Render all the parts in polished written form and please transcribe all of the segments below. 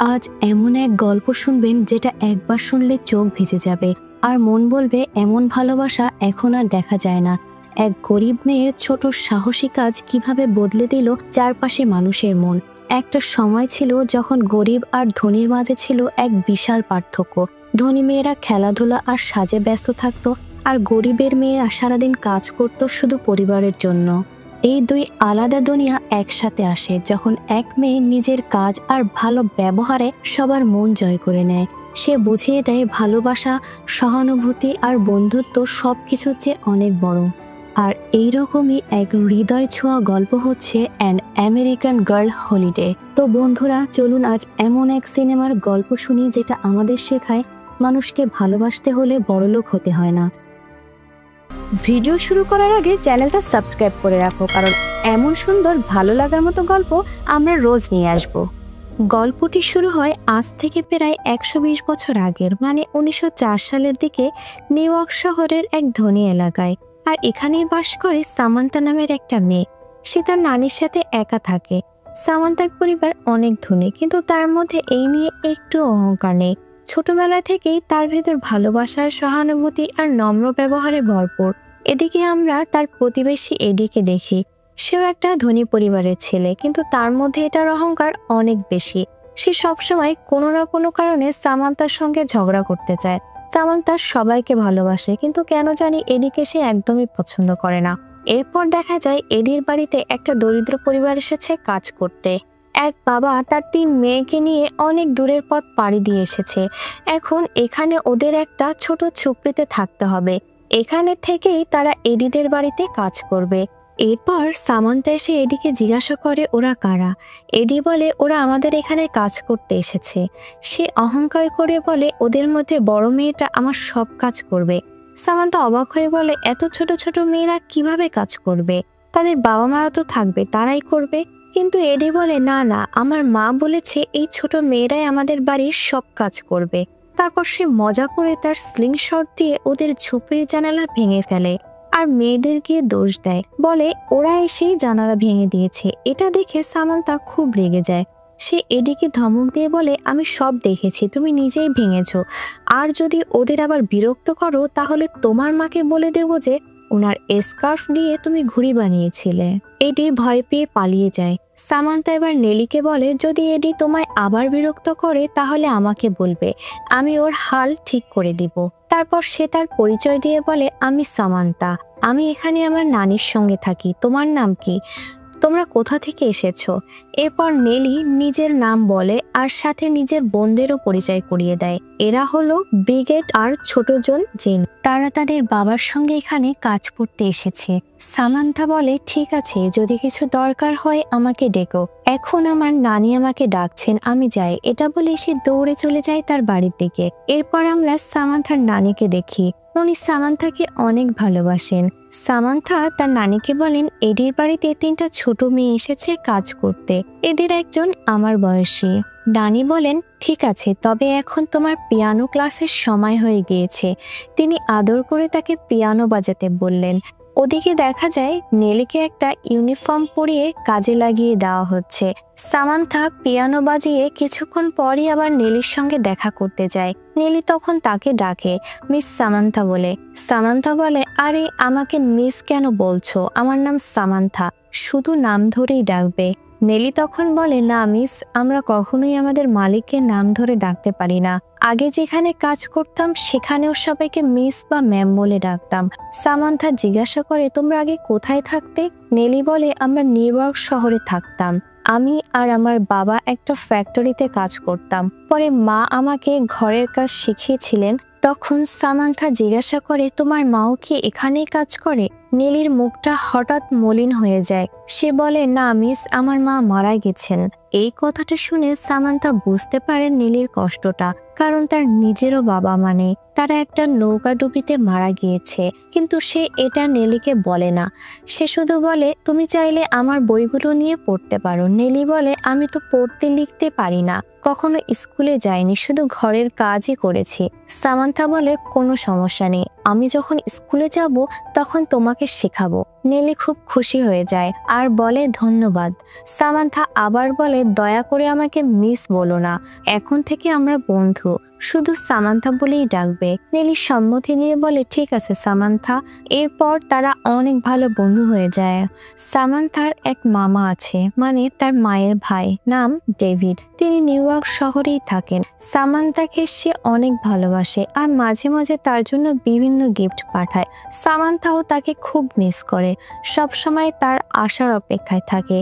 আজ এমন এক গল্প শুনবেন যেটা একবার শুনলে চোখ ভিজে যাবে আর মন বলবে এমন ভালোবাসা এখন আর দেখা যায় না। এক গরিব মেয়ের ছোট সাহসী কাজ কিভাবে বদলে দিল চারপাশে মানুষের মন। একটা সময় ছিল যখন গরিব আর ধনীর মাঝে ছিল এক বিশাল পার্থক্য। ধনী মেয়েরা খেলাধুলা আর সাজে ব্যস্ত থাকতো, আর গরিবের মেয়েরা সারাদিন কাজ করত শুধু পরিবারের জন্য। এই দুই আলাদা দুনিয়া একসাথে আসে যখন এক মেয়ে নিজের কাজ আর ভালো ব্যবহারে সবার মন জয় করে নেয়। সে বুঝিয়ে দেয় ভালোবাসা, সহানুভূতি আর বন্ধুত্ব সবকিছুর চেয়ে অনেক বড়। আর এইরকমই এক হৃদয় ছোঁয়া গল্প হচ্ছে অ্যান আমেরিকান গার্ল হলিডে। তো বন্ধুরা, চলুন আজ এমন এক সিনেমার গল্প শুনি যেটা আমাদের শেখায় মানুষকে ভালোবাসতে হলে বড়লোক হতে হয় না। ভিডিও শুরু করার আগে চ্যানেলটা সাবস্ক্রাইব করে রাখো, কারণ এমন সুন্দর ভালো লাগার মতো গল্প আমরা রোজ নিয়ে আসব। গল্পটি শুরু হয় আজ থেকে প্রায় 120 বছর আগের, মানে 1904 সালের দিকে নিউ ইয়র্ক শহরের এক ধনী এলাকায়। আর এখানেই বাস করে সামান্থা নামের একটা মেয়ে। সে তার নানির সাথে একা থাকে। সামান্থার পরিবার অনেক ধনী, কিন্তু তার মধ্যে এই নিয়ে একটু অহংকার নেই। ছোটবেলা থেকেই তার ভেতর ভালোবাসা, সহানুভূতি আর নম্র ব্যবহারে ভরপুর। এদিকে আমরা তার প্রতিবেশী এডিকে দেখি। সেও একটা ধনী পরিবারের ছেলে, কিন্তু তার মধ্যে এটার অহংকার অনেক বেশি। সে সবসময় কোনো না কোনো কারণে সামান্থার সঙ্গে ঝগড়া করতে চায়। সামান্থা সবাইকে ভালোবাসে, কিন্তু কেন জানি এডিকে সে একদমই পছন্দ করে না। এরপর দেখা যায় এডির বাড়িতে একটা দরিদ্র পরিবার এসেছে কাজ করতে। এক বাবা তার 3 মেয়েকে নিয়ে অনেক দূরের পথ পাড়ি দিয়ে এসেছে। এখন এখানে ওদের একটা ছোট ঝুপড়িতে থাকতে হবে। এখানে থেকেই তারা এডিদের বাড়িতে কাজ করবে। এরপর সামান্থা এসে এডিকে জিজ্ঞাসা করে ওরা কারা। এডি বলে ওরা আমাদের এখানে কাজ করতে এসেছে। সে অহংকার করে বলে ওদের মধ্যে বড় মেয়েটা আমার সব কাজ করবে। সামান্থা অবাক হয়ে বলে এত ছোট ছোট মেয়েরা কিভাবে কাজ করবে? তাদের বাবা মারা তো থাকবে, তারাই করবে। কিন্তু এডি বলে না না, আমার মা বলেছে এই ছোট মেয়েরাই আমাদের বাড়ির সব কাজ করবে। তারপর সে মজা করে তার স্লিং শট দিয়ে ওদের ঝুপড়ির জানালা ভেঙে ফেলে আর মেয়েদেরকে দোষ দেয়, বলে ওরা এসেই জানালা ভেঙে দিয়েছে। এটা দেখে সামান্থা খুব রেগে যায়। সে এডিকে ধমক দিয়ে বলে আমি সব দেখেছি, তুমি নিজেই ভেঙেছো। আর যদি ওদের আবার বিরক্ত করো তাহলে তোমার মাকে বলে দেবো যে ওনার স্কার্ফ দিয়ে তুমি ঘুড়ি বানিয়েছিলে। এডি ভয় পেয়ে পালিয়ে যায়। সামান্থা এবার নেলিকে বলে যদি এডি তোমায় আবার বিরক্ত করে তাহলে আমাকে বলবে, আমি ওর হাল ঠিক করে দিব। তারপর সে তার পরিচয় দিয়ে বলে আমি সামান্থা, আমি এখানে আমার নানির সঙ্গে থাকি। তোমার নাম কি? তোমরা কোথা থেকে এসেছো? এরপর নেলি নিজের নাম বলে আর সাথে নিজের বোনদেরও পরিচয় করিয়ে দেয়। এরা হলো ব্রিগেড আর ছোট জন জিন। তারা তাদের বাবার সঙ্গে এখানে কাজ করতে এসেছে। সামান্থা বলে ঠিক আছে, যদি কিছু দরকার হয় আমাকে ডেকো। এখন আমার নানি আমাকে ডাকছেন, আমি যাই। এটা বলে সে দৌড়ে চলে যায় তার বাড়ির দিকে। এরপর আমরা সামান্থার নানিকে দেখি। উনি সামান্থাকে অনেক ভালোবাসেন। সামান্থা তার নানিকে বলেন এডির বাড়িতে 3টা ছোট মেয়ে এসেছে কাজ করতে। এদের একজন আমার বয়সী। নানি বলেন ঠিক আছে, তবে এখন তোমার পিয়ানো ক্লাসের সময় হয়ে গিয়েছে। তিনি আদর করে তাকে পিয়ানো বাজাতে বললেন। ওদিকে দেখা যায় নেলিকে একটা ইউনিফর্ম পরিয়ে কাজে লাগিয়ে দেওয়া হচ্ছে। সামান্থা পিয়ানো বাজিয়ে কিছুক্ষণ পরই আবার নেলির সঙ্গে দেখা করতে যায়। নেলি তখন তাকে ডাকে মিস সামান্থা বলে। সামান্থা বলে আরে আমাকে মিস কেন বলছো? আমার নাম সামান্থা, শুধু নাম ধরেই ডাকবে। নেলি তখন বলে না মিস, আমরা কখনোই আমাদের মালিককে নাম ধরে ডাকতে পারি না। আগে যেখানে কাজ করতাম সেখানেও সবাইকে মিস বা ম্যাম বলে ডাকতাম। সামান্থা জিজ্ঞাসা করে তোমরা আগে কোথায় থাকতে? নেলি বলে আমরা নিউ ইয়র্ক শহরে থাকতাম। আমি আর আমার বাবা একটা ফ্যাক্টরিতে কাজ করতাম। পরে মা আমাকে ঘরের কাজ শিখিয়েছিলেন। তখন সামান্থা জিজ্ঞাসা করে তোমার মাও কি এখানেই কাজ করে? নেলির মুখটা হঠাৎ মলিন হয়ে যায়। সে বলে না মিস, আমার মা মারা গেছেন। এই কথাটা শুনে সামান্থা বুঝতে পারে নেলির কষ্টটা, কারণ তার নিজেরও বাবা মানে তারা একটা নৌকাডুবিতে মারা গিয়েছে। কিন্তু সে এটা নেলিকে বলে না। সে শুধু বলে তুমি চাইলে আমার বইগুলো নিয়ে পড়তে পারো। নেলি বলে আমি তো পড়তে লিখতে পারি না, কখনো স্কুলে যাইনি, শুধু ঘরের কাজই করেছি। সামান্থা বলে কোনো সমস্যা নেই, আমি যখন স্কুলে যাব তখন তোমাকে শেখাবো। নেলি খুব খুশি হয়ে যায় আর বলে ধন্যবাদ। সামান্থা আবার বলে দয়া করে আমাকে মিস বলো না, এখন থেকে আমরা বন্ধু, শুধু সামান্থা বলেই ডাকবে। নেলি সম্মতি নিয়ে বলে ঠিক আছে সামান্থা। এরপর তারা অনেক ভালো বন্ধু হয়ে যায়। সামান্থার এক মামা আছে, মানে তার মায়ের ভাই, নাম ডেভিড। তিনি নিউ ইয়র্ক শহরেই থাকেন। সামান্থাকে সে অনেক ভালোবাসে আর মাঝে মাঝে তার জন্য বিভিন্ন গিফট পাঠায়। সামান্থাও তাকে খুব মিস করে, সব সময় তার আসার অপেক্ষায় থাকে।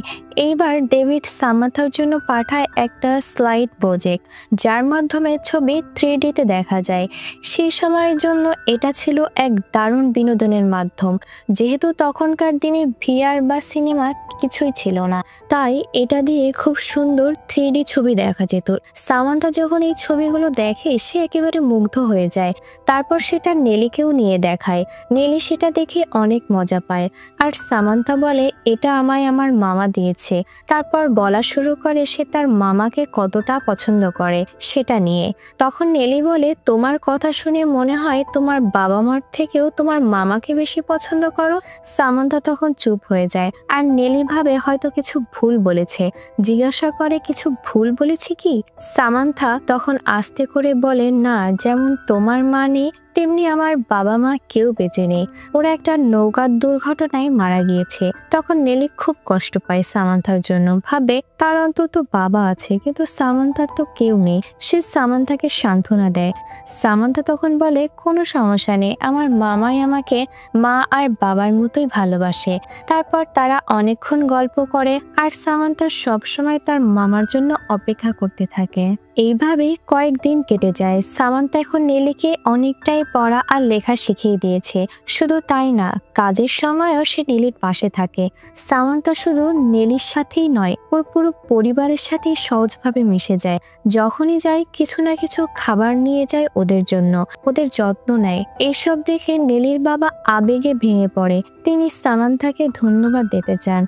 এইবার ডেভিড সামান্থার জন্য পাঠায় একটা স্লাইড প্রজেক্ট, যার মাধ্যমে ছবি 3D-তে দেখা যায়। সেই সময়ের জন্য এটা ছিল এক দারুণ বিনোদনের মাধ্যম। যেহেতু তখনকার দিনে ভিআর বা সিনেমা কিছুই ছিল না, তাই এটা দিয়ে খুব সুন্দর 3D ছবি দেখা যেত। সামান্থা যখন এই ছবিগুলো দেখে সে একেবারে মুগ্ধ হয়ে যায়। তারপর সেটা নেলিকেও নিয়ে দেখায়। নেলি সেটা দেখে অনেক মজা পায় আর সামান্থা বলে এটা আমায় আমার মামা দিয়েছে। তারপর বলা শুরু করে সে তার মামাকে কতটা পছন্দ করে সেটা নিয়ে। তখন নেলি বলে তোমার কথা শুনে মনে হয় তোমার বাবা মার থেকেও তোমার মামাকে বেশি পছন্দ করো। সামান্থা তখন চুপ হয়ে যায় আর নেলি ভাবে হয়তো কিছু ভুল বলেছে, জিজ্ঞাসা করে কিছু ভুল বলেছি কি? সামান্থা তখন আস্তে করে বলে না, যেমন তোমার মা নেই তেমনি আমার বাবা মা কেউ বেঁচে নেই, ওরা একটা নৌকার দুর্ঘটনায় মারা গিয়েছে। তখন নেলি খুব কষ্ট পায় সামান্থার জন্য, ভাবে তার অন্তত বাবা আছে কিন্তু সামান্থার তো কেউ নেই। সে সামান্থাকে সান্ত্বনা দেয়। সামান্থা তখন বলে কোনো সমস্যা নেই, আমার মামাই আমাকে মা আর বাবার মতোই ভালোবাসে। তারপর তারা অনেকক্ষণ গল্প করে আর সামান্থা সবসময় তার মামার জন্য অপেক্ষা করতে থাকে। এইভাবেই কয়েকদিন কেটে যায়। সামান্থা এখন নেলিকে অনেকটাই পড়া আর লেখা শিখিয়ে দিয়েছে। শুধু তাই না, কাজের সময়ও সে নেলির পাশে থাকে। সামান্থা শুধু নেলির সাথেই নয়, ওর পুরো পরিবারের সাথেই সহজভাবে মিশে যায়। যখনই যায় কিছু না কিছু খাবার নিয়ে যায় ওদের জন্য, ওদের যত্ন নেয়। এইসব দেখে নেলির বাবা আবেগে ভেঙে পড়ে। তিনি সামান্থাকে ধন্যবাদ দিতে চান।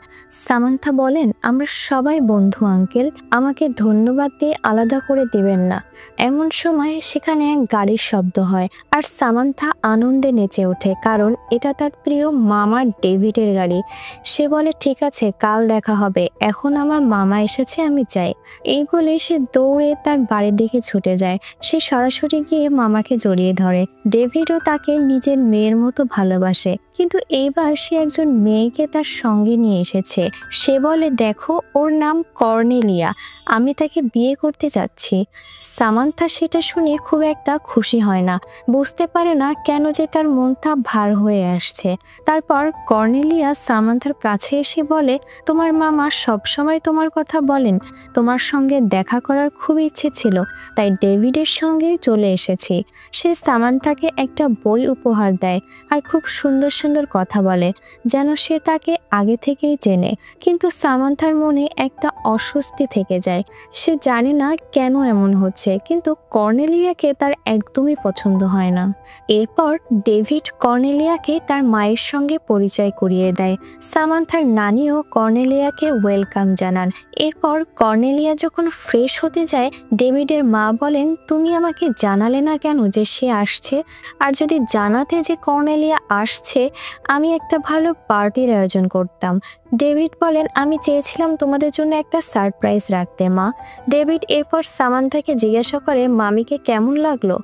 সামান্থা বলেন আমরা সবাই বন্ধু আঙ্কেল, আমাকে ধন্যবাদ দিয়ে আলাদা করে দিবেন না। এমন সময় সেখানে এক গাড়ির শব্দ হয় আর সামান্থা আনন্দে নেচে ওঠে, কারণ এটা তার প্রিয় মামা ডেভিডের গাড়ি। সে বলে ঠিক আছে কাল দেখা হবে, এখন আমার মামা এসেছে আমি যাই। এই বলে সে দৌড়ে তার বাড়ির দিকে ছুটে যায়। সে সরাসরি গিয়ে মামাকে জড়িয়ে ধরে। ডেভিডও তাকে নিজের মেয়ের মতো ভালোবাসে, কিন্তু এইবার সে একজন মেয়েকে তার সঙ্গে নিয়ে এসেছে। সে বলে দেখো ওর নাম কর্নেলিয়া, আমি তাকে বিয়ে করতে যাচ্ছি। সামান্থা সেটা শুনে খুব একটা খুশি হয় না, বুঝতে পারে না কেন যে তার মনটা ভার হয়ে আসছে। তারপর কর্নেলিয়া সামান্থার কাছে এসে বলে তোমার মামা সবসময় তোমার কথা বলেন, তোমার সঙ্গে দেখা করার খুব ইচ্ছে ছিল, তাই ডেভিডের সঙ্গে চলে এসেছি। সে সামান্থাকে একটা বই উপহার দেয় আর খুব সুন্দর সুন্দর কথা বলে, যেন সে তাকে আগে থেকেই চেনে। কিন্তু সামান্থার মনে একটা অস্বস্তি থেকে যায়। সে জানে না কেন এমন হচ্ছে, কিন্তু কর্নেলিয়াকে তার একদমই পছন্দ হয় না। এরপর ডেভিড কর্নেলিয়াকে তার মায়ের সঙ্গে পরিচয় করিয়ে দেয়। সামান্থার নানিও কর্নেলিয়াকে ওয়েলকাম জানান। এরপর কর্নেলিয়া যখন ফ্রেশ হতে যায়, ডেভিডের মা বলেন তুমি আমাকে জানালে না কেন যে সে আসছে? আর যদি জানাতে যে কর্নেলিয়া আসছে, আমি একটা ভালো পার্টির আয়োজন করতাম। ডেভিড বলেন আমি চেয়েছিলাম তোমাদের জন্য একটা সারপ্রাইজ রাখতে মা। ডেভিড এরপর সামান্থাকে জিজ্ঞাসা করে মামিকে কেমন লাগলো।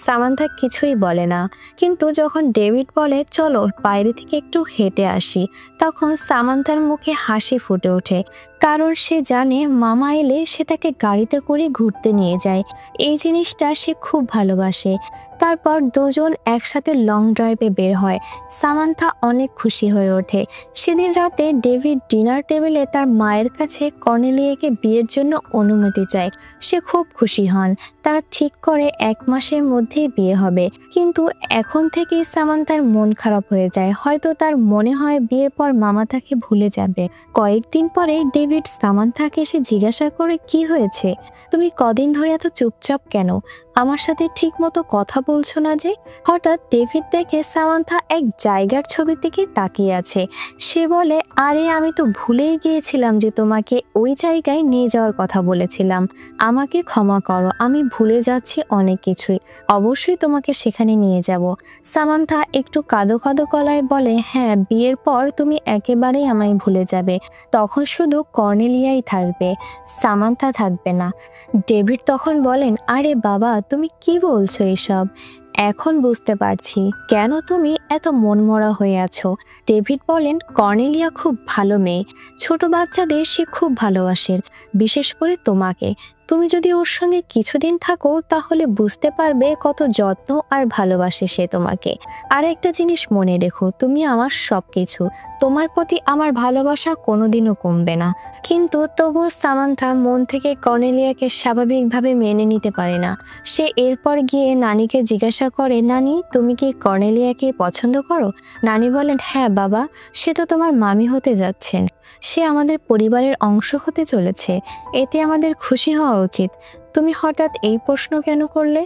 সামান্থা কিছুই বলে না, কিন্তু যখন ডেভিড বলে চলো বাইরে থেকে একটু হেঁটে আসি, তখন সামান্থার মুখে হাসি ফুটে ওঠে, কারণ সে জানে মামা এলে সে তাকে গাড়িতে করে ঘুরতে নিয়ে যায়। এই জিনিসটা সে খুব ভালোবাসে। তারপর দুজন একসাথে লং ড্রাইভে বের হয়। সামান্থা অনেক খুশি হয়ে ওঠে। সেদিন রাতে ডেভিড ডিনার টেবিলে তার মায়ের কাছে কর্নেলিয়াকে বিয়ের জন্য অনুমতি চায়। সে খুব খুশি হন। তারা ঠিক করে 1 মাসের মধ্যেই বিয়ে হবে। কিন্তু এখন থেকেই সামান্থার মন খারাপ হয়ে যায়। হয়তো তার মনে হয় বিয়ের পর মামা তাকে ভুলে যাবে। কয়েকদিন পরে ডেভিড সামান্থাকে এসে জিজ্ঞাসা করে কি হয়েছে, তুমি কদিন ধরে এত চুপচাপ কেন, আমার সাথে ঠিক মতো কথা বলছো না যে? হঠাৎ ডেভিড দেখে সামান্থা এক জায়গার ছবির দিকে তাকিয়ে আছে। সে বলে আরে আমি তো ভুলেই গিয়েছিলাম যে তোমাকে ওই জায়গায় নিয়ে যাওয়ার কথা বলেছিলাম। আমাকে ক্ষমা করো, আমি ভুলে যাচ্ছি অনেক কিছুই। অবশ্যই তোমাকে সেখানে নিয়ে যাব। সামান্থা একটু কাঁদো কাঁদো গলায় বলে, হ্যাঁ, বিয়ের পর তুমি একেবারেই আমায় ভুলে যাবে। তখন শুধু কর্নেলিয়াই থাকবে, সামান্থা থাকবে না। ডেভিড তখন বলেন, আরে বাবা, তুমি কি বলছো এসব? এখন বুঝতে পারছি কেন তুমি এত মনমরা হয়ে আছো। ডেভিড বলেন, কর্নেলিয়া খুব ভালো মেয়ে, ছোট বাচ্চাদের সে খুব ভালোবাসে, বিশেষ করে তোমাকে। তুমি যদি ওর সঙ্গে কিছুদিন থাকো তাহলে বুঝতে পারবে কত যত্ন আর ভালোবাসে সে তোমাকে। আর একটা জিনিস মনে রেখো, তুমি আমার সবকিছু, তোমার প্রতি আমার ভালোবাসা কোনোদিনও কমবে না। কিন্তু তবুও সামান্থা মন থেকে কর্নেলিয়াকে স্বাভাবিকভাবে মেনে নিতে পারে না। সে এরপর গিয়ে নানিকে জিজ্ঞাসা করে, নানি, তুমি কি কর্নেলিয়াকে পছন্দ করো? নানি বলেন, হ্যাঁ বাবা, সে তো তোমার মামি হতে যাচ্ছেন, সে আমাদের পরিবারের অংশ হতে চলেছে, এতে আমাদের খুশি হওয়া উচিত। তুমি হঠাৎ এই প্রশ্ন কেন করলে?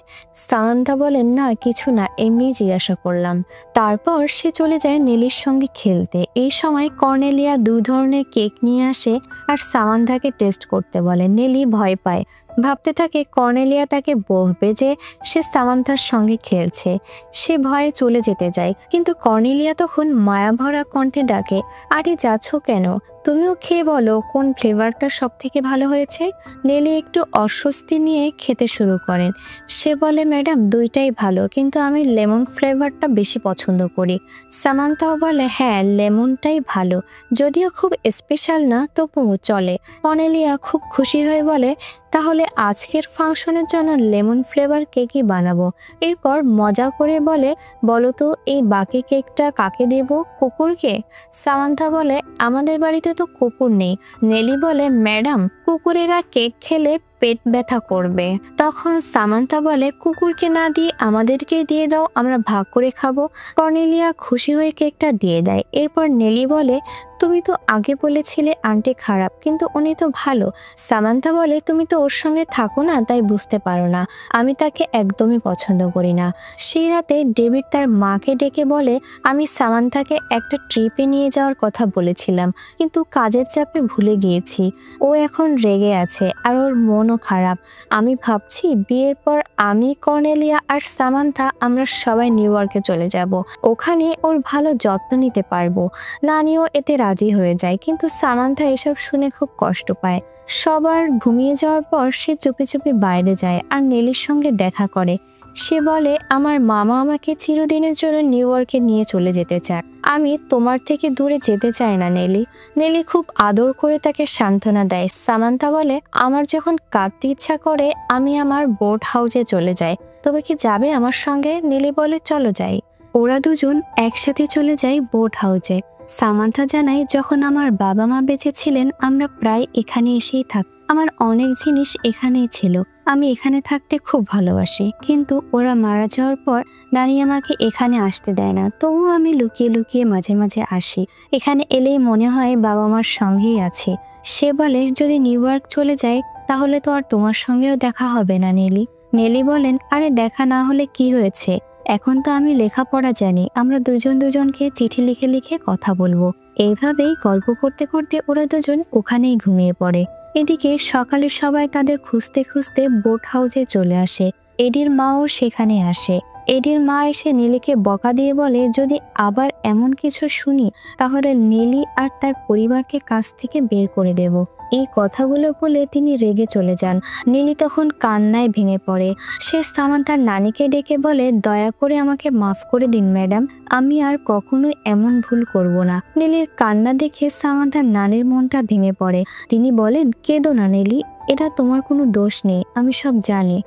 সামান্থা বলেন, না কিছু না, এমনি জিজ্ঞাসা করলাম। তারপর সে চলে যায় নেলির সঙ্গে খেলতে। এই সময় কর্নেলিয়া 2 ধরনের কেক নিয়ে আসে আর সামান্থাকে টেস্ট করতে বলে। নেলি ভয় পায়, ভাবতে থাকে কর্নেলিয়া তাকে বলবে যে সে সামান্থার সঙ্গে খেলছে। সে ভয়ে চলে যেতে যায়, কিন্তু কর্নেলিয়া তখন মায়াভরা কণ্ঠে ডাকে, আরে যাচ্ছ কেন? তুমিও খেয়ে বলো কোন ফ্লেভারটা সব থেকে ভালো হয়েছে। নেলি একটু অস্বস্তি নিয়ে খেতে শুরু করেন। সে বলে, ম্যাডাম, দুইটাই ভালো, কিন্তু আমি লেমন ফ্লেভারটা বেশি পছন্দ করি। সামান্থাও বলে, হ্যাঁ, লেমনটাই ভালো, যদিও খুব স্পেশাল না, তবুও চলে। কর্নেলিয়া খুব খুশি হয়ে বলে, তাহলে আজকের ফাংশনের জন্য লেমন ফ্লেভার কেকই বানাবো। এরপর মজা করে বলে, বলো তো এই বাকি কেকটা কাকে দেব, কুকুরকে? সামান্থা বলে, আমাদের বাড়িতে তো কুকুর নেই। নেলি বলে, ম্যাডাম, কুকুরেরা কেক খেলে পেট ব্যথা করবে। তখন সামান্থা বলে, কুকুরকে না দিয়ে আমাদেরকে দিয়ে দাও, আমরা ভাগ করে খাবো। কর্নেলিয়া খুশি হয়ে কেকটা দিয়ে দেয়। এরপর নেলি বলে, তুমি তো আগে বলেছিলে আন্টি খারাপ, কিন্তু উনি তো ভালো। সামান্থা বলে, তুমি তো ওর সঙ্গে থাকো না, তাই বুঝতে পারো না। আমি তাকে একদমই পছন্দ করি না। সেই রাতে ডেভিড তার মাকে ডেকে বলে, আমি সামান্থাকে একটা ট্রিপে নিয়ে যাওয়ার কথা বলেছিলাম, কিন্তু কাজের চাপে ভুলে গিয়েছি। ও এখন রেগে আছে আর ওর মনও খারাপ। আমি ভাবছি বিয়ের পর আমি, কর্নেলিয়া আর সামান্থা আমরা সবাই নিউ ইয়র্কে চলে যাব, ওখানে ওর ভালো যত্ন নিতে পারবো। নানিও এতে রাজি হয়ে যায়, কিন্তু সামান্থা এসব শুনে খুব কষ্ট পায়। সবার ঘুমিয়ে যাওয়ার পর সে চুপি চুপি বাইরে যায় আর নেলির সঙ্গে দেখা করে। সে বলে, আমার মামা আমাকে চিরদিনের জন্য নিউ ইয়র্কে নিয়ে চলে যেতে চায়, আমি তোমার থেকে দূরে যেতে চাই না নেলি। নেলি খুব আদর করে তাকে সান্ত্বনা দেয়। সামান্থা বলে, আমার যখন কাঁদতে ইচ্ছা করে আমি আমার বোট হাউসে চলে যাই, তবে কি যাবে আমার সঙ্গে? নেলি বলে, চলো যাই। ওরা দুজন একসাথে চলে যায় বোট হাউসে। সামান্থা জানায়, যখন আমার বাবা মা বেঁচে ছিলেন আমরা প্রায় এখানে এসেই থাক, আমার অনেক জিনিস এখানেই ছিল, আমি এখানে থাকতে খুব ভালোবাসি। কিন্তু ওরা মারা যাওয়ার পর নানি আমাকে এখানে আসতে দেয় না, তবুও আমি লুকিয়ে লুকিয়ে মাঝে মাঝে আসি। এখানে এলেই মনে হয় বাবা মার সঙ্গেই আছি। সে বলে, যদি নিউ ইয়র্ক চলে যাই তাহলে তো আর তোমার সঙ্গেও দেখা হবে না নেলি। নেলি বলেন, আরে দেখা না হলে কি হয়েছে, এখন তো আমি লেখাপড়া জানি, আমরা দুজন দুজনকে চিঠি লিখে লিখে কথা বলবো। এইভাবেই গল্প করতে করতে ওরা দুজন ওখানেই ঘুমিয়ে পড়ে। এদিকে সকালে সবাই তাদের খুঁজতে খুঁজতে বোট হাউসে চলে আসে। এডির মাও সেখানে আসে। এডির মা এসে নেলিকে বকা দিয়ে বলে, যদি আবার এমন কিছু শুনি তাহলে নেলি আর তার পরিবারকে কাছ থেকে বের করে দেব। এই কথাগুলো বলে তিনি রেগে চলে যান। নেলি তখন কান্নায় ভেঙে পড়ে। সে সামান্থার নানিকে ডেকে বলে, দয়া করে আমাকে মাফ করে দিন ম্যাডাম, আমি আর কখনোই এমন ভুল করব না। নেলির কান্না দেখে সামান্থার নানির মনটা ভেঙে পড়ে। তিনি বলেন, কেঁদো না নেলি, এটা তোমার কোনো দোষ নেই, আমি সব জানি,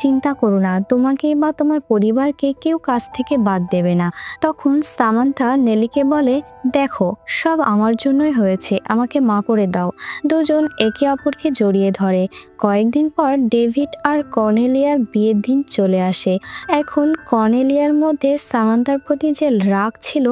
চিন্তা করো না, তোমাকে বা তোমার পরিবারকে কেউ কাছ থেকে বাদ দেবে না। তখন সামান্থা নেলিকে বলে, দেখো, সব আমার জন্যই হয়েছে, আমাকে মা করে দাও। দুজন একে অপরকে জড়িয়ে ধরে। কয়েকদিন পর ডেভিড আর কর্নেলিয়ার বিয়ের দিন চলে আসে। এখন কর্নেলিয়ার মধ্যে সামান্থার প্রতি যে রাগ ছিল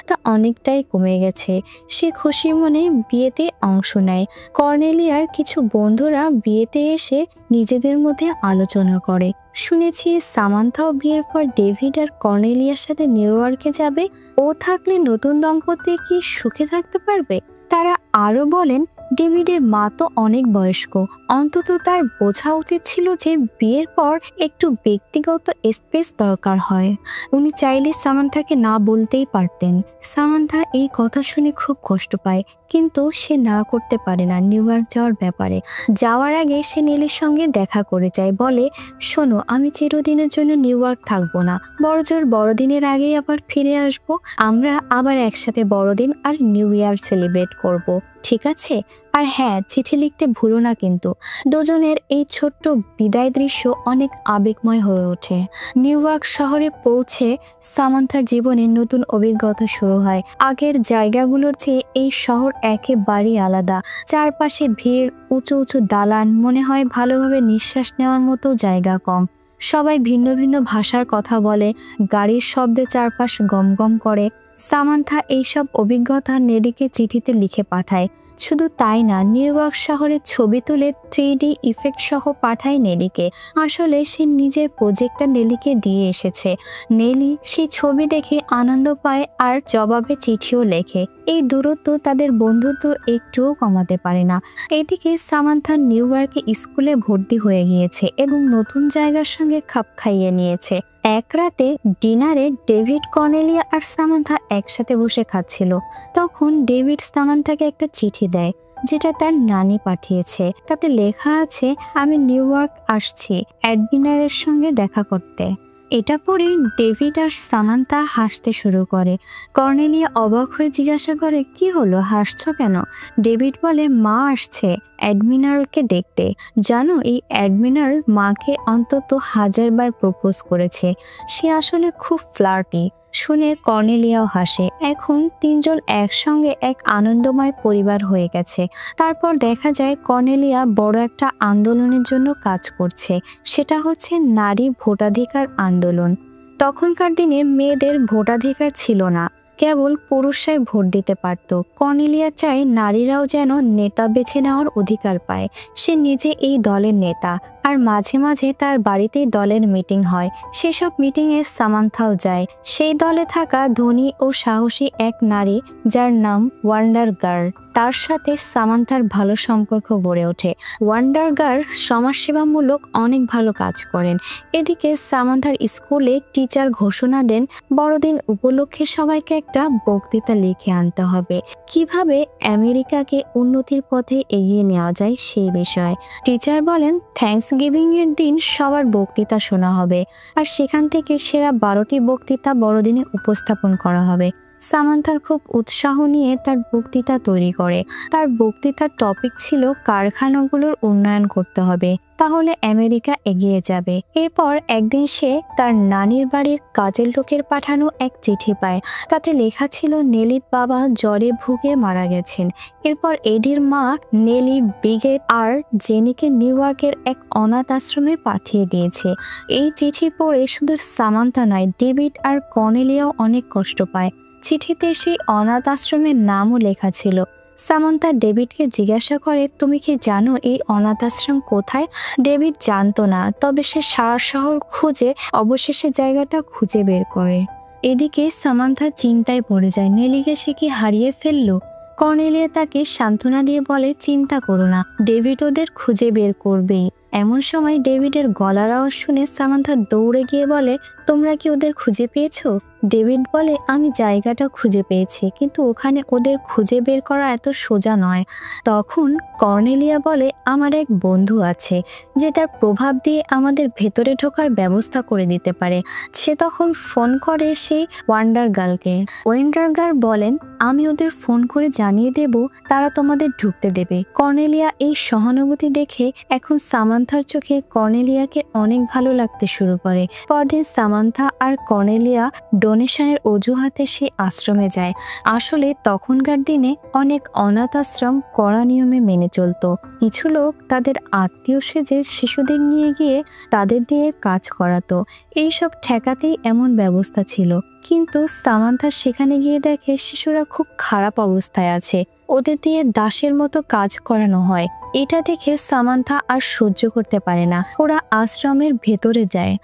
তা অনেকটাই কমে গেছে। সে খুশি মনে বিয়েতে অংশ নেয়। কর্নেলিয়ার কিছু বন্ধুরা বিয়েতে এসে নিজেদের মধ্যে আলোচনা করে। শুনেছি সামান্থাও বিয়ের পর ডেভিড আর কর্নেলিয়ার সাথে নিউ ইয়র্কে যাবে। ও থাকলে নতুন দম্পতি কি সুখে থাকতে পারবে? তারা আরো বলেন, ডেভিডের মা তো অনেক বয়স্ক, অন্তত তার বোঝা উচিত ছিল যে বিয়ের পর একটু ব্যক্তিগত স্পেস দরকার হয়। উনি চাইলে সামান্থাকে না বলতেই পারতেন। সামান্থা এই কথা শুনে খুব কষ্ট পায়, কিন্তু সে না করতে পারে না নিউ ইয়র্ক যাওয়ার ব্যাপারে। যাওয়ার আগে সে নেলির সঙ্গে দেখা করে যায়, বলে শোনো, আমি চিরদিনের জন্য নিউ ইয়র্ক থাকবো না, বড়জোর বড়দিনের আগেই আবার ফিরে আসবো। আমরা আবার একসাথে বড়দিন আর নিউ ইয়ার সেলিব্রেট করব, ঠিক আছে? আর হ্যাঁ, চিঠি লিখতে ভুলো না কিন্তু। দুজনের এই ছোট্ট বিদায় দৃশ্য অনেক আবেগময় হয়ে ওঠে। নিউ ইয়র্ক শহরে পৌঁছে সামান্থার জীবনে নতুন অভিজ্ঞতা শুরু হয়। আগের জায়গাগুলোর চেয়ে এই শহর একেবারেই আলাদা। চারপাশে ভিড়, উঁচু উঁচু দালান, মনে হয় ভালোভাবে নিঃশ্বাস নেওয়ার মতো জায়গা কম। সবাই ভিন্ন ভিন্ন ভাষার কথা বলে, গাড়ির শব্দে চারপাশ গমগম করে। সামান্থা এইসব অভিজ্ঞতা নেলিকে চিঠিতে লিখে পাঠায়। শুধু তাই না, নিউ ইয়র্ক শহরের ছবি তুলে 3D ইফেক্ট সহ পাঠায় নেলিকে। আসলে সে নিজের প্রজেক্টটা নেলিকে দিয়ে এসেছে। নেলি সেই ছবি দেখে আনন্দ পায় আর জবাবে চিঠিও লেখে। এই দূরত্ব তাদের বন্ধুত্ব একটুও কমাতে পারে না। এদিকে সামান্থা নিউ ইয়র্কে স্কুলে ভর্তি হয়ে গিয়েছে এবং নতুন জায়গার সঙ্গে খাপ খাইয়ে নিয়েছে। এক রাতে ডিনারে ডেভিড, কর্নেলিয়া আর সামান্থা একসাথে বসে খাচ্ছিল। তখন ডেভিড সামান্থাকে একটা চিঠি দেয়, যেটা তার নানি পাঠিয়েছে। তাতে লেখা আছে, আমি নিউ ইয়র্ক আসছি অ্যাডমিনারের সঙ্গে দেখা করতে। এটা পড়ে ডেভিড আর সামান্থা হাসতে শুরু করে। কর্নেলিয়া অবাক হয়ে জিজ্ঞাসা করে, কি হলো, হাসছো কেন? ডেভিড বলে, মা আসছে অ্যাডমিনারকে দেখতে। জানো, এই অ্যাডমিনার মাকে অন্তত 1000 বার প্রপোজ করেছে। সে আসলে খুব ফ্লার্টি। শুনে কর্নেলিয়াও হাসে। এখন তিনজন একসঙ্গে এক আনন্দময় পরিবার হয়ে গেছে। তারপর দেখা যায় কর্নেলিয়া বড় একটা আন্দোলনের জন্য কাজ করছে। সেটা হচ্ছে নারী ভোটাধিকার আন্দোলন। তখনকার দিনে মেয়েদের ভোটাধিকার ছিল না, কেবল পুরুষরাই ভোট দিতে পারত। কর্নেলিয়া চায় নারীরাও যেন নেতা বেছে নেওয়ার অধিকার পায়। সে নিজে এই দলের নেতা, আর মাঝে মাঝে তার বাড়িতেই দলের মিটিং হয়। সেসব মিটিংয়ে সামান্থাও যায়। সেই দলে থাকা ধনী ও সাহসী এক নারী, যার নাম ওয়ান্ডার গার্ল, তার সাথে সামান্থার ভালো সম্পর্ক গড়ে ওঠে। ওয়ান্ডার গার্ল সমাজসেবামূলক অনেক ভালো কাজ করেন। এদিকে সামান্থার স্কুলে টিচার ঘোষণা দেন, বড়দিন উপলক্ষে সবাইকে একটা বক্তৃতা লিখে আনতে হবে, কিভাবে আমেরিকাকে উন্নতির পথে এগিয়ে নেওয়া যায় সেই বিষয়ে। টিচার বলেন, থ্যাঙ্কস গিভিং এর দিন সবার বক্তৃতা শোনা হবে, আর সেখান থেকে সেরা 12টি বক্তৃতা বড়দিনে উপস্থাপন করা হবে। সামান্থা খুব উৎসাহ নিয়ে তার বক্তৃতা তৈরি করে। তার বক্তৃতার টপিক ছিল কারখানাগুলোর উন্নয়ন করতে হবে, তাহলে আমেরিকা এগিয়ে যাবে। এরপর একদিন সে তার নানির বাড়ির কাজের লোকের পাঠানো এক চিঠি পায়। তাতে লেখা ছিল, নেলির বাবা জ্বরে ভুগে মারা গেছেন। এরপর এডির মা নেলি, ব্রিগেড আর জেনিকে নিউ ইয়র্কের এক অনাথ আশ্রমে পাঠিয়ে দিয়েছে। এই চিঠি পড়ে শুধু সামান্থা নয়, ডেভিড আর কর্নেলিয়াও অনেক কষ্ট পায়। চিঠিতে সেই অনাথ আশ্রমের নামও লেখা ছিল। সামান্থা ডেভিডকে জিজ্ঞাসা করে, তুমি কি জানো এই অনাথ আশ্রম কোথায়? ডেভিড জানতো না, তবে সে সারা শহর খুঁজে অবশেষে জায়গাটা খুঁজে বের করে। এদিকে সামান্থা চিন্তায় পড়ে যায়, নেলিকে সে কি হারিয়ে ফেললো? কর্নেলিয়া তাকে সান্ত্বনা দিয়ে বলে, চিন্তা করো না, ডেভিড ওদের খুঁজে বের করবেই। এমন সময় ডেভিডের গলার আওয়াজ শুনে সামান্থা দৌড়ে গিয়ে বলে, তোমরা কি ওদের খুঁজে পেয়েছো? ডেভিড বলে, আমি জায়গাটা খুঁজে পেয়েছি, কিন্তু ওখানে ওদের খুঁজে বের করা এত সোজা নয়। তখন কর্নেলিয়া বলে, আমার এক বন্ধু আছে যে তার প্রভাব দিয়ে আমাদের ভেতরে ঢোকার ব্যবস্থা করে দিতে পারে। সে তখন ফোন করে সেই ওয়ান্ডার গার্লকে। ওয়ান্ডার গার্ল বলেন, আমি ওদের ফোন করে জানিয়ে দেব, তারা তোমাদের ঢুকতে দেবে। কর্নেলিয়া এই সহানুভূতি দেখে এখন সামান্থার চোখে কর্নেলিয়াকে অনেক ভালো লাগতে শুরু করে। পরদিন সামান্থা আর কর্নেলিয়া ডোনেশনের অজুহাতে সেই আশ্রমে যায়। আসলে তখনকার দিনে অনেক অনাথ আশ্রম কড়া নিয়মে মেনে চলত। কিছু লোক তাদের আত্মীয় সেজে শিশুদের নিয়ে গিয়ে তাদের দিয়ে কাজ করাতো। এইসব ঠেকাতেই এমন ব্যবস্থা ছিল। কিন্তু সামান্থা সেখানে গিয়ে দেখে শিশুরা খুব খারাপ অবস্থায় আছে, ওদের দিয়ে দাসের মতো কাজ করানো হয়। এটা দেখে সামান্থা আর সহ্য করতে পারে না। ওরা আশ্রমের ভেতরে যায়,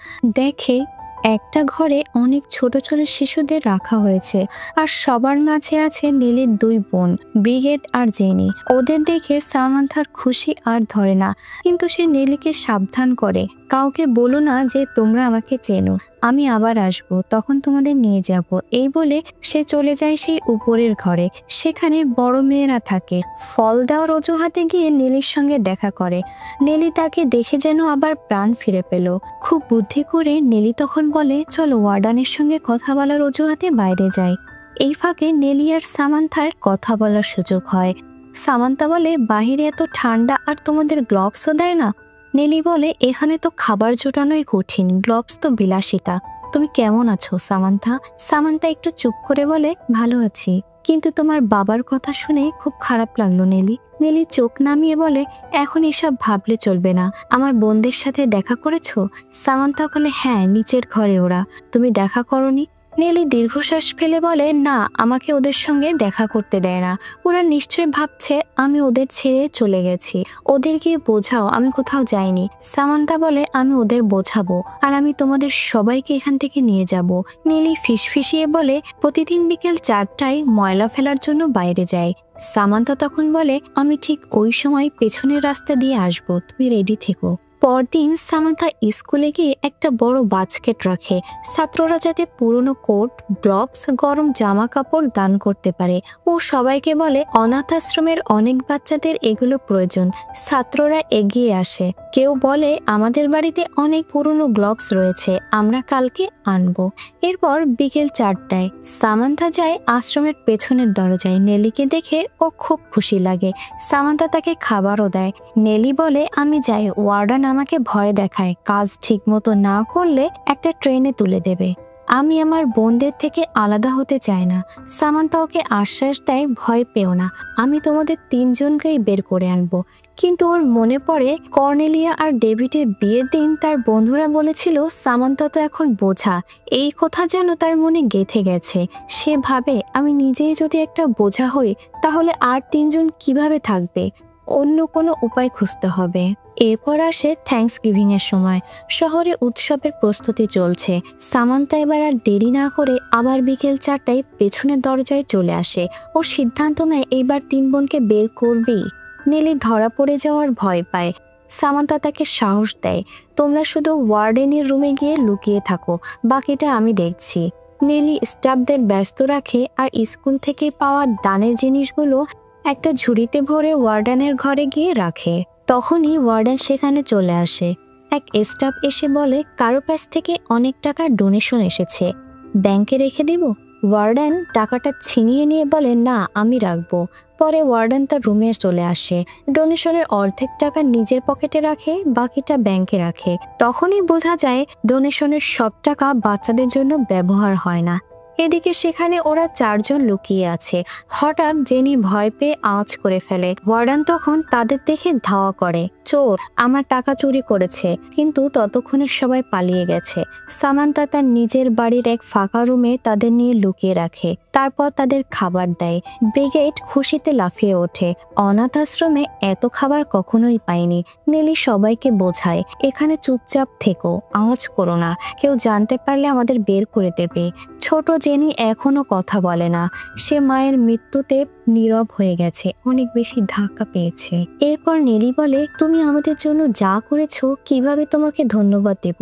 দেখে একটা ঘরে অনেক ছোট ছোট শিশুদের রাখা হয়েছে, আর সবার মাঝে আছে নেলির দুই বোন, ব্রিগেড আর জেনি। ওদের দেখে সামান্থার খুশি আর ধরে না, কিন্তু সে নেলিকে সাবধান করে, কাউকে বলো না যে তোমরা আমাকে চেনো, আমি আবার আসবো, তখন তোমাদের নিয়ে যাব। এই বলে সে চলে যায় সেই উপরের ঘরে। সেখানে বড় মেয়েরা থাকে। ফল দেওয়ার অজুহাতে গিয়ে নেলির সঙ্গে দেখা করে। নেলি তাকে দেখে যেন আবার প্রাণ ফিরে পেল। খুব বুদ্ধি করে নেলি তখন বলে, চলো ওয়ার্ডানের সঙ্গে কথা বলার অজুহাতে বাইরে যাই। এই ফাঁকে নেলি আর সামান্থার কথা বলার সুযোগ হয়। সামান্থা বলে, বাহিরে এত ঠান্ডা আর তোমাদের গ্লোভসও দেয় না? নেলি বলে, এখানে তো খাবার জোটানোই কঠিন, গ্লোভস তো বিলাসিতা। তুমি কেমন আছো সামান্থা? সামান্থা একটু চুপ করে বলে, ভালো আছি, কিন্তু তোমার বাবার কথা শুনে খুব খারাপ লাগলো নেলি। নেলি চোখ নামিয়ে বলে, এখন এসব ভাবলে চলবে না। আমার বোনদের সাথে দেখা করেছো? সামান্থা বলে, হ্যাঁ, নিচের ঘরে ওরা। তুমি দেখা করনি? নেলি দীর্ঘশ্বাস ফেলে বলে, না, আমাকে ওদের সঙ্গে দেখা করতে দেয় না। ওরা নিশ্চয়ই ভাবছে আমি ওদের ছেড়ে চলে গেছি। ওদেরকে বোঝাও আমি কোথাও যাইনি। সামান্থা বলে, আমি ওদের বোঝাবো, আর আমি তোমাদের সবাইকে এখান থেকে নিয়ে যাব। নেলি ফিসফিসিয়ে বলে, প্রতিদিন বিকেল 4টায় ময়লা ফেলার জন্য বাইরে যায়। সামান্থা তখন বলে, আমি ঠিক ওই সময় পেছনের রাস্তা দিয়ে আসবো, তুমি রেডি থেকো। পরদিন সামান্থা স্কুলে গিয়ে একটা বড় বাস্কেট রাখে, ছাত্ররা যাতে পুরনো কোট, গ্লোভস, গরম জামা কাপড় দান করতে পারে। ও সবাইকে বলে, অনাথ আশ্রমের অনেক বাচ্চাদের এগুলো প্রয়োজন। ছাত্ররা এগিয়ে আসে। কেউ বলে, আমাদের বাড়িতে অনেক পুরনো গ্লোভস রয়েছে, আমরা কালকে আনবো। এরপর বিকেল 4টায় সামান্থা যায় আশ্রমের পেছনের দরজায়। নেলিকে দেখে ও খুব খুশি লাগে। সামান্থা তাকে খাবারও দেয়। নেলি বলে, আমি যাই, ওয়ার্ডান আমাকে ভয় দেখায়, কাজ ঠিক মতো না করলে একটা ট্রেনে তুলে দেবে। আমি আমার বোনদের থেকে আলাদা হতে চাই না। সামান্থা ওকে আশ্বাস দেয়, ভয় পেও না, আমি তোমাদের 3জনকেই বের করে আনবো। কিন্তু ওর মনে পড়ে কর্নেলিয়া আর ডেভিডের বিয়ের দিন তার বন্ধুরা বলেছিল সামান্থা তো এখন বোঝা। এই কথা যেন তার মনে গেঁথে গেছে। সে ভাবে, আমি নিজেই যদি একটা বোঝা হই, তাহলে আর 3জন কিভাবে থাকবে? অন্য কোনো উপায় খুঁজতে হবে। এরপর আসে থ্যাঙ্কসগিভিং এর সময়। শহরে উৎসবের প্রস্তুতি চলছে। সামান্থা এবার আর দেরি না করে আবার বিকেল 4টায় পেছনের দরজায় চলে আসে। ও সিদ্ধান্ত নেয় এইবার 3 বোনকে বের করবেই। নেলি ধরা পড়ে যাওয়ার ভয় পায়। সামান্থা তাকে সাহস দেয়, তোমরা শুধু ওয়ার্ডেনের রুমে গিয়ে লুকিয়ে থাকো, বাকিটা আমি দেখছি। নেলি স্টাফদের ব্যস্ত রাখে আর স্কুল থেকে পাওয়া দানের জিনিসগুলো একটা ঝুড়িতে ভরে ওয়ার্ডেনের ঘরে গিয়ে রাখে। তখনই ওয়ার্ডেন সেখানে চলে আসে। এক স্টাফ এসে বলে, কারো কাছ থেকে অনেক টাকার ডোনেশন এসেছে, ব্যাংকে রেখে দিব। ওয়ার্ডেন টাকাটা ছিনিয়ে নিয়ে বলে, না, আমি রাখবো। পরে ওয়ার্ডেন তার রুমে চলে আসে। ডোনেশনের অর্ধেক টাকা নিজের পকেটে রাখে, বাকিটা ব্যাংকে রাখে। তখনই বোঝা যায় ডোনেশনের সব টাকা বাচ্চাদের জন্য ব্যবহার হয় না। এদিকে সেখানে ওরা 4জন লুকিয়ে আছে। হঠাৎ জেনি ভয় পেয়ে আওয়াজ করে ফেলে। ওয়ার্ডেন তখন তাদের দেখে ধাওয়া করে, চোর, আমার টাকা চুরি করেছে। কিন্তু ততক্ষণে সবাই পালিয়ে গেছে। সামান্থা তার নিজের বাড়ির এক ফাঁকা রুমে তাদের নিয়ে লুকিয়ে রাখে। তারপর তাদের খাবার দেয়। ব্রিগেড খুশিতে লাফিয়ে ওঠে। অনাথ আশ্রমে এত খাবার কখনোই পায়নি। নেলি সবাইকে বোঝায়, এখানে চুপচাপ থেকো, আওয়াজ করো না, কেউ জানতে পারলে আমাদের বের করে দেবে। ছোট জেনি এখনো কথা বলে না। সে মায়ের মৃত্যুতে নীরব হয়ে গেছে, অনেক বেশি ধাক্কা পেয়েছে। এরপর নেলি বলে, তুমি আমাদের জন্য যা করেছো, কিভাবে তোমাকে ধন্যবাদ দেব?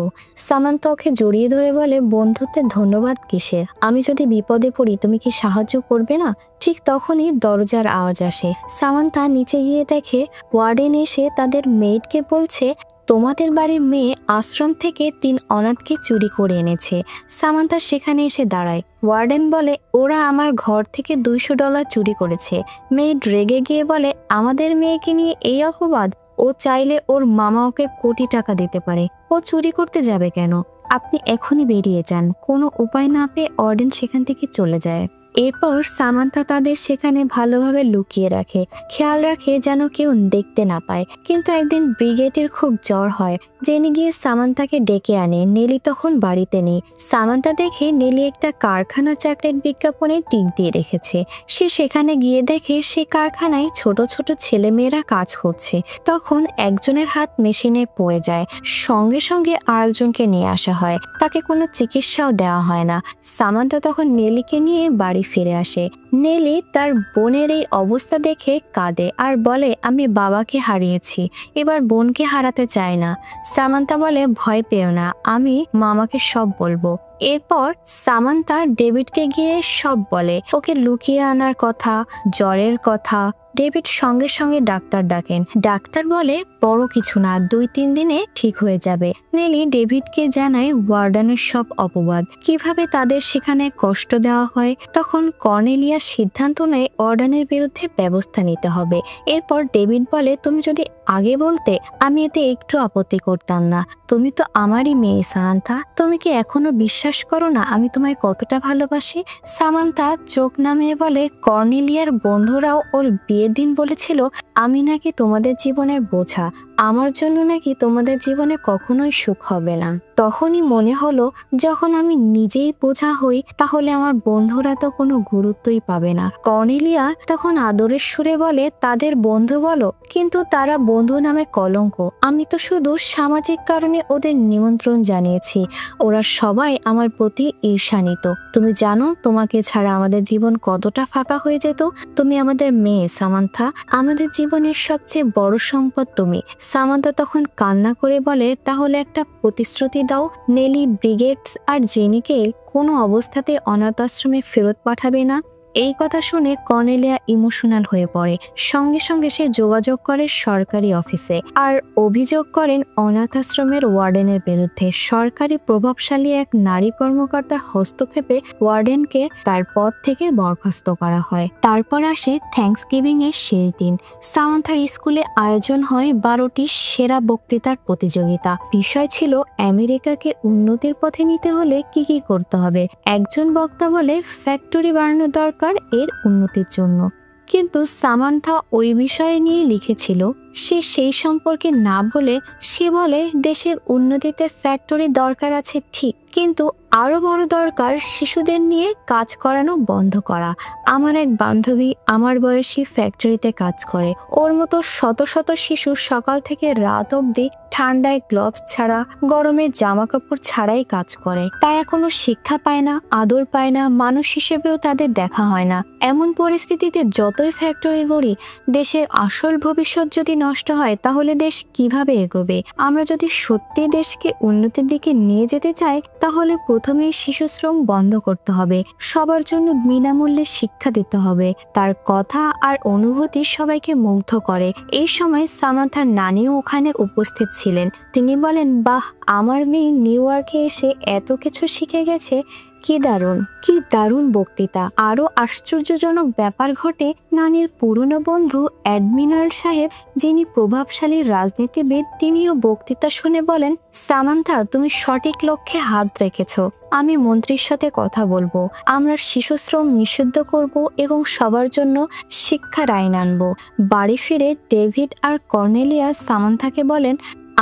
সামান্থা ওকে জড়িয়ে ধরে বলে, বন্ধুত্বের ধন্যবাদ কিসের? আমি যদি বিপদে পড়ি তুমি কি সাহায্য করবে না? ঠিক তখনই দরজার আওয়াজ আসে। সামান্থা নিচে গিয়ে দেখে ওয়ার্ডেন এসে তাদের মেয়েডকে বলছে, তোমাদের বাড়ির মেয়ে আশ্রম থেকে 3 অনাথকে চুরি করে এনেছে। সামান্থা সেখানে এসে দাঁড়ায়। ওয়ার্ডেন বলে, ওরা আমার ঘর থেকে $200 চুরি করেছে। মেয়েড রেগে গিয়ে বলে, আমাদের মেয়েকে নিয়ে এই অপবাদ? ও চাইলে ওর মামা ওকে কোটি টাকা দিতে পারে, ও চুরি করতে যাবে কেন? আপনি এখনই বেরিয়ে যান। কোনো উপায় না পেয়ে ওয়ার্ডেন সেখান থেকে চলে যায়। এরপর সামান্থা তাদের সেখানে ভালোভাবে লুকিয়ে রাখে, খেয়াল রাখে যেন কেউ দেখতে না পায়। কিন্তু একদিন ব্রিগেডের খুব জ্বর হয়, জেনি গিয়ে সামান্থাকে ডেকে আনে। নেলি তখন বাড়িতে নেই। সামান্থা দেখে নেলি একটা কারখানা চাকরির বিজ্ঞাপনে টিক দিয়ে রেখেছে। সে সেখানে গিয়ে দেখে সে কারখানায় ছোট ছোট ছেলেমেয়েরা কাজ করছে। তখন একজনের হাত মেশিনে পড়ে যায়, সঙ্গে সঙ্গে আরেকজনকে নিয়ে আসা হয়। তাকে কোনো চিকিৎসাও দেওয়া হয় না। সামান্থা তখন নেলিকে নিয়ে বাড়ি ফিরে আসে। নেলি তার বোনের এই অবস্থা দেখে কাঁদে আর বলে, আমি বাবাকে হারিয়েছি, এবার বোনকে হারাতে চাই না। সামান্থা বলে, ভয় পেও না, আমি মামাকে সব বলবো। এরপর সামান্থা ডেভিডকে গিয়ে সব বলে, ওকে লুকিয়ে আনার কথা, জ্বরের কথা। ডেভিড সঙ্গে সঙ্গে ডাক্তার ডাকেন। ডাক্তার বলে, বড় কিছু না, 2-3 দিনে ঠিক হয়ে যাবে। নেলি ডেভিডকে জানায় ওয়ার্ডেনের সব অপবাদ, কিভাবে তাদের সেখানে কষ্ট দেওয়া হয়। তখন কর্নেলিয়া সিদ্ধান্ত নেয় ওয়ার্ডেনের বিরুদ্ধে ব্যবস্থা নিতে হবে। এরপর ডেভিড বলে, তুমি যদি আগে বলতে আমি এতে একটু আপত্তি করতাম না। তুমি তো আমারই মেয়ে সামান্থা, তুমি কি এখনো বিশ্বাস করো না আমি তোমায় কতটা ভালোবাসি? সামান্থা চোখ নামিয়ে বলে, কর্নেলিয়ার বন্ধুরাও ওর বিয়ের দিন বলেছিল আমি নাকি তোমাদের জীবনের বোঝা, আমার জন্য নাকি তোমাদের জীবনে কখনোই সুখ হবে না। তখনই মনে হলো, যখন আমি নিজেই বোঝা হই তাহলে আমার বন্ধুরা তো কোনো গুরুত্বই পাবে না। কর্নেলিয়া তখন আদরের সুরে বলে, তাদের বন্ধু বলো, কিন্তু তারা বন্ধু নামে কলঙ্ক। আমি তো শুধু সামাজিক কারণে ওদের নিমন্ত্রণ জানিয়েছি। ওরা সবাই আমার প্রতি ঈর্ষান্বিত। তুমি জানো তোমাকে ছাড়া আমাদের জীবন কতটা ফাঁকা হয়ে যেত। তুমি আমাদের মেয়ে সামান্থা, আমাদের জীবনের সবচেয়ে বড় সম্পদ তুমি। সামান্থা তখন কান্না করে বলে, তাহলে একটা প্রতিশ্রুতি দাও, নেলি ব্রিগেডস আর জেনিকে কোনো অবস্থাতে অনাথ আশ্রমে ফেরত পাঠাবে না। এই কথা শুনে কর্নেলিয়া ইমোশনাল হয়ে পড়ে। সঙ্গে সঙ্গে সে যোগাযোগ করে সরকারি অফিসে আর অভিযোগ করেন অনাথ আশ্রমের ওয়ার্ডেনের বিরুদ্ধে। সরকারি প্রভাবশালী এক নারী কর্মকর্তার হস্তক্ষেপে ওয়ার্ডেনকে তার পদ থেকে বরখাস্ত করা হয়। তারপর আসে থ্যাঙ্কসগিভিং এর শেষ দিন। সামান্থার স্কুলে আয়োজন হয় 12টি সেরা বক্তৃতার প্রতিযোগিতা। বিষয় ছিল আমেরিকাকে উন্নতির পথে নিতে হলে কি কি করতে হবে। একজন বক্তা বলে, ফ্যাক্টরি বাড়ানো দরকার এর উন্নতির জন্য। কিন্তু সামান্থা ওই বিষয়ে নিয়ে লিখেছিল, সে সেই সম্পর্কে না বলে সে বলে, দেশের উন্নতিতে ফ্যাক্টরি দরকার আছে ঠিক, কিন্তু আরো বড় দরকার শিশুদের নিয়ে কাজ করানো বন্ধ করা। আমার এক বান্ধবী আমার বয়সী ফ্যাক্টরিতে কাজ করে। ওর মতো শত শত শিশু সকাল থেকে রাত অবধি ঠান্ডায় গ্লোভস ছাড়া, গরমে জামা কাপড় ছাড়াই কাজ করে। তারা কোনো শিক্ষা পায় না, আদর পায় না, মানুষ হিসেবেও তাদের দেখা হয় না। এমন পরিস্থিতিতে যতই ফ্যাক্টরি গড়ি, দেশের আসল ভবিষ্যৎ যদি নষ্ট হয় তাহলে দেশ কিভাবে এগোবে? আমরা যদি সত্যি দেশকে উন্নতির দিকে নিয়ে যেতে চাই তাহলে প্রথমে শিশু শ্রম বন্ধ করতে হবে, সবার জন্য বিনামূল্যে শিক্ষা দিতে হবে। তার কথা আর অনুভূতি সবাইকে মুগ্ধ করে। এই সময় সামান্থার নানিও ওখানে উপস্থিত ছিলেন। তিনি বলেন, বাহ, আমার মেয়ে নিউ ইয়র্কে এসে এত কিছু শিখে গেছে, কি দারুণ বক্তৃতা। আরো আশ্চর্যজনক ব্যাপার ঘটে, নানির পুরনো বন্ধু অ্যাডমিরাল সাহেব, যিনি প্রভাবশালী রাজনীতিবিদ, তিনিও বক্তৃতা শুনে বলেন, সামান্থা তুমি সঠিক লক্ষ্যে হাত রেখেছ। আমি মন্ত্রীর সাথে কথা বলবো, আমরা শিশু শ্রম নিষিদ্ধ করব এবং সবার জন্য শিক্ষার আইন আনবো। বাড়ি ফিরে ডেভিড আর কর্নেলিয়া সামান্থাকে বলেন,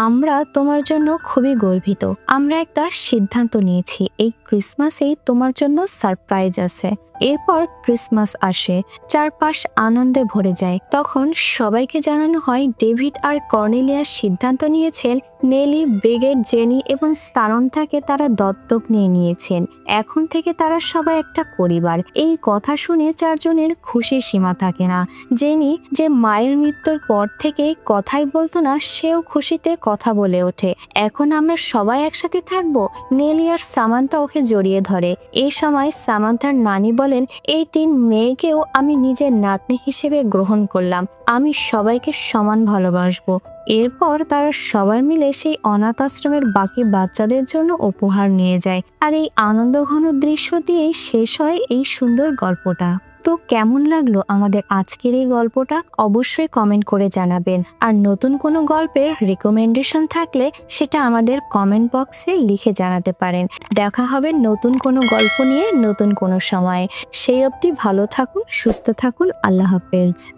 আমরা তোমার জন্য খুবই গর্বিত। আমরা একটা সিদ্ধান্ত নিয়েছি, এই ক্রিসমাসেই তোমার জন্য সারপ্রাইজ আছে। এরপর ক্রিসমাস আসে, চারপাশ আনন্দে ভরে যায়। তখন সবাইকে জানানো হয় ডেভিড আর কর্নেলিয়া সিদ্ধান্ত নিয়েছেন নেলি, ব্রিগেড, জেনি এবং সামান্থাকে তারা দত্তক নিয়ে নিয়েছেন। এখন থেকে তারা সবাই একটা পরিবার। এই কথা শুনে চারজনের খুশির সীমা থাকে না। জেনি, যে মায়ের মৃত্যুর পর থেকে কথাই বলতো না, সেও খুশিতে কথা বলে ওঠে। এখন আমরা সবাই একসাথে থাকবো। নেলি আর সামান্থা ওকে জড়িয়ে ধরে। এই সময় সামান্থার নানি বলেন, এই 3 মেয়েকেও আমি নিজের নাতনি হিসেবে গ্রহণ করলাম। আমি সবাইকে সমান ভালোবাসবো। এরপর তারা সবাই মিলে সেই অনাথ আশ্রমের বাকি বাচ্চাদের জন্য উপহার নিয়ে যায়। আর এই আনন্দঘন দৃশ্য দিয়েই শেষ হয় এই সুন্দর গল্পটা। তো কেমন লাগলো আমাদের আজকের এই গল্পটা? অবশ্যই কমেন্ট করে জানাবেন। আর নতুন কোনো গল্পের রিকমেন্ডেশন থাকলে সেটা আমাদের কমেন্ট বক্সে লিখে জানাতে পারেন। দেখা হবে নতুন কোনো গল্প নিয়ে নতুন কোনো সময়ে। সেই অবধি ভালো থাকুন, সুস্থ থাকুন। আল্লাহ হাফেজ।